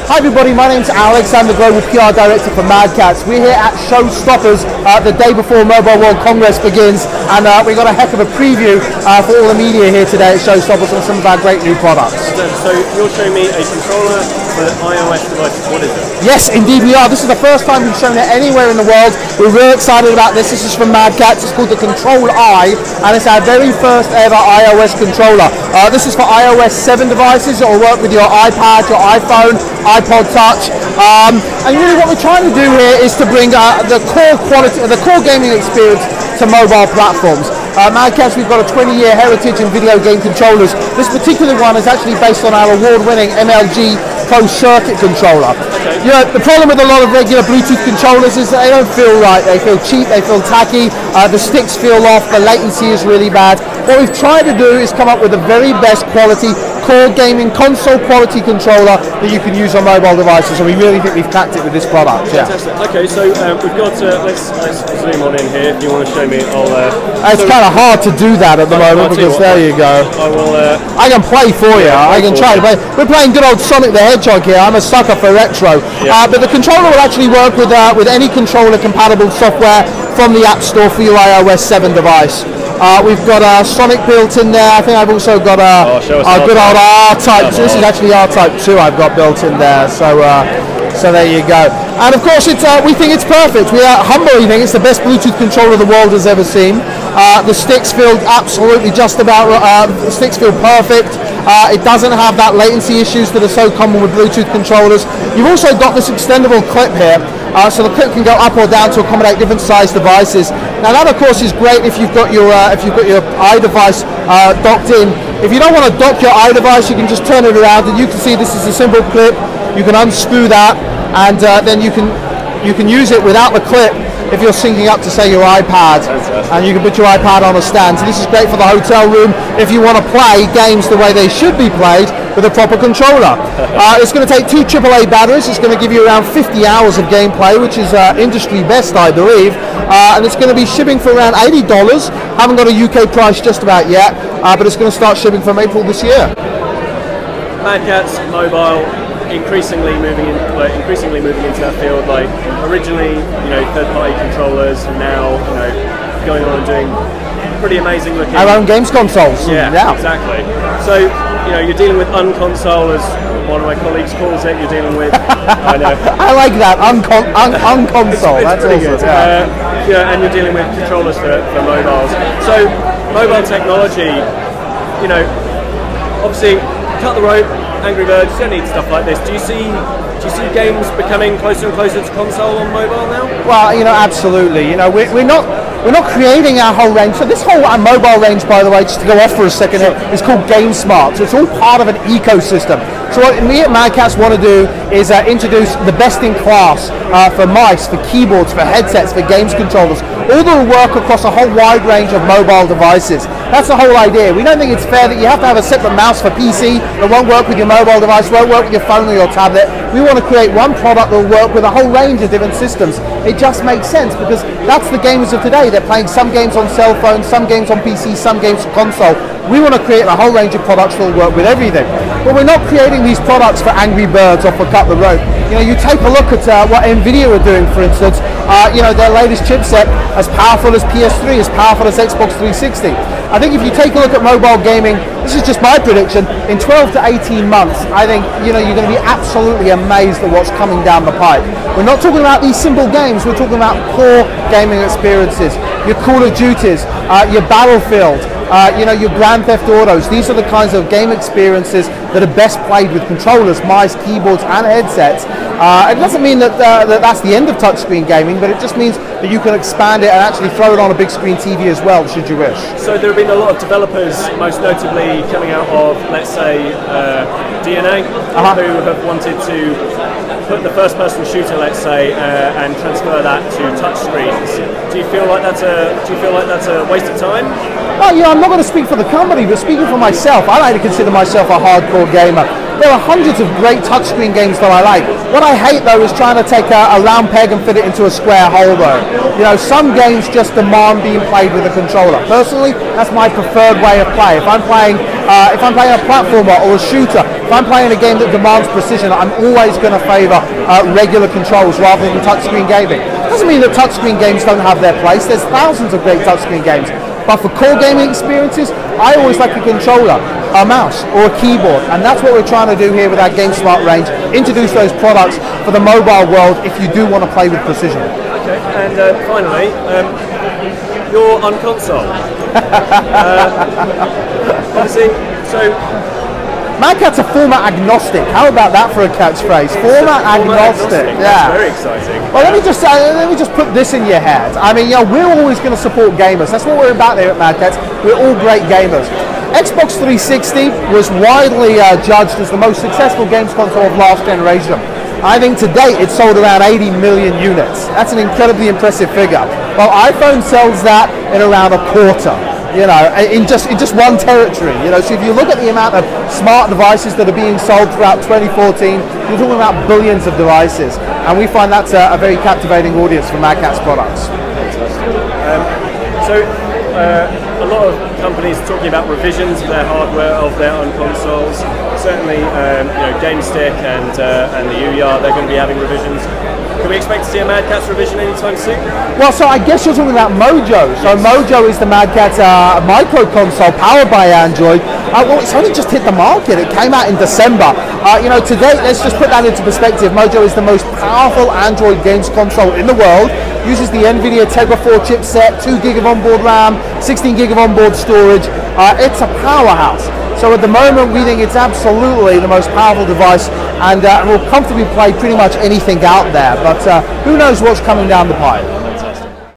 Hi everybody, my name's Alex, I'm the Global PR Director for Catz. We're here at Showstoppers the day before Mobile World Congress begins, and we've got a heck of a preview for all the media here today at Showstoppers on some of our great new products. So you're showing me a controller for iOS devices. What is it? Yes, indeed we are. This is the first time we've shown it anywhere in the world. We're really excited about this. This is from Catz. It's called the CTRLi, and it's our very first ever iOS controller. This is for iOS 7 devices. It will work with your iPad, your iPhone, iPod Touch, and really what we're trying to do here is to bring the core gaming experience to mobile platforms. Catz, we've got a 20-year heritage in video game controllers. This particular one is actually based on our award-winning MLG Pro Circuit controller. Okay. You know, the problem with a lot of regular Bluetooth controllers is that they don't feel right. They feel cheap, they feel tacky, the sticks feel off, the latency is really bad. What we've tried to do is come up with the very best quality core gaming console quality controller that you can use on mobile devices, and we really think we've cracked it with this product. Yeah. Fantastic. Okay, so we've got let's zoom on in here. If you want to show me, it's kind of hard to do that at the moment because there you go. I will. I can play for you. I can try to play. We're playing good old Sonic the Hedgehog here. I'm a sucker for retro, but the controller will actually work with any controller compatible software from the App Store for your iOS 7 device. We've got Sonic built in there. I think I've also got a good old R-Type. So this is actually R-Type 2 I've got built in there. So there you go. And of course, we think it's perfect. We humbly think it's the best Bluetooth controller the world has ever seen. The sticks feel absolutely just about. The sticks feel perfect. It doesn't have that latency issues that are so common with Bluetooth controllers. You've also got this extendable clip here. So the clip can go up or down to accommodate different size devices. Now that of course is great if you've got your iDevice docked in. If you don't want to dock your iDevice, you can just turn it around, and you can see this is a simple clip. You can unscrew that, and then you can use it without the clip if you're syncing up to, say, your iPad, and you can put your iPad on a stand. So this is great for the hotel room if you want to play games the way they should be played with a proper controller. It's going to take 2 AAA batteries. It's going to give you around 50 hours of gameplay, which is industry best, I believe. And it's going to be shipping for around $80. Haven't got a UK price just about yet, but it's going to start shipping from April this year. Catz mobile. Increasingly moving into that field. Like originally, third-party controllers. Now, going on and doing pretty amazing looking. Our own games consoles. Yeah, exactly. So, you're dealing with unconsole, as one of my colleagues calls it. You're dealing with. I know. I like that unconsole. That's pretty awesome. good. Yeah, and you're dealing with controllers for mobiles. So, mobile technology. Obviously, cut the rope. Angry Birds, you don't need stuff like this. Do you see games becoming closer and closer to console on mobile now? Well, absolutely. We're not creating our whole range. So this whole mobile range, by the way, just to go off for a second here, is called GameSmart. So it's all part of an ecosystem. So what me at Catz want to do is introduce the best in class for mice, for keyboards, for headsets, for games controllers, all that will work across a whole wide range of mobile devices. That's the whole idea. We don't think it's fair that you have to have a separate mouse for PC that won't work with your mobile device, won't work with your phone or your tablet. We want to create one product that will work with a whole range of different systems. It just makes sense because that's the gamers of today. They're playing some games on cell phones, some games on PC, some games on console. We want to create a whole range of products that will work with everything. But we're not creating these products for Angry Birds or for Cut the Rope. You take a look at what NVIDIA are doing, for instance. Their latest chipset, as powerful as PS3, as powerful as Xbox 360. I think if you take a look at mobile gaming, this is just my prediction, in 12 to 18 months, I think you're going to be absolutely amazed at what's coming down the pipe. We're not talking about these simple games, we're talking about core gaming experiences, your Call of Duties, your Battlefield, your Grand Theft Autos. These are the kinds of game experiences that are best played with controllers, mice, keyboards, and headsets. It doesn't mean that that's the end of touchscreen gaming, but it just means that you can expand it and actually throw it on a big screen TV as well, should you wish. So there have been a lot of developers, most notably coming out of, let's say, DNA, who have wanted to put the first-person shooter, let's say, and transfer that to touchscreens. Do you feel like that's a waste of time? Well, I'm not going to speak for the company, but speaking for myself, I like to consider myself a hardcore gamer. There are hundreds of great touchscreen games that I like. What I hate, though, is trying to take a round peg and fit it into a square hole, though. Some games just demand being played with a controller. Personally, that's my preferred way of play. If I'm playing a platformer or a shooter, If I'm playing a game that demands precision, I'm always going to favor regular controls rather than touchscreen gaming. Doesn't mean that touchscreen games don't have their place. There's thousands of great touchscreen games. But for core gaming experiences, I always like a controller, a mouse, or a keyboard. And that's what we're trying to do here with our GameSmart range. Introduce those products for the mobile world if you do want to play with precision. Okay, and finally, your unconsole. Obviously, so Mad Catz are format agnostic. How about that for a catchphrase? Format agnostic. Yeah. That's very exciting. Well, let me just put this in your head. I mean, we're always going to support gamers. That's what we're about here at Mad Catz. We're all great gamers. Xbox 360 was widely judged as the most successful games console of last generation. I think to date it's sold around 80 million units. That's an incredibly impressive figure. Well, iPhone sells that in around a quarter. You know, in just one territory. You know, so if you look at the amount of smart devices that are being sold throughout 2014, you're talking about billions of devices, and we find that's a very captivating audience for Mad Catz products. A lot of companies are talking about revisions of their hardware, of their own consoles. Certainly, GameStick and the UYard, they're going to be having revisions. Can we expect to see a Mad Catz revision anytime soon? Well, so I guess you're talking about Mojo. So Mojo is the Mad Catz micro console powered by Android. Well, it's only just hit the market. It came out in December. To date, let's just put that into perspective. Mojo is the most powerful Android games console in the world. Uses the NVIDIA Tegra 4 chipset, 2 gig of onboard RAM, 16 gig of onboard storage. It's a powerhouse. So at the moment, we think it's absolutely the most powerful device, and will comfortably play pretty much anything out there. But who knows what's coming down the pipe.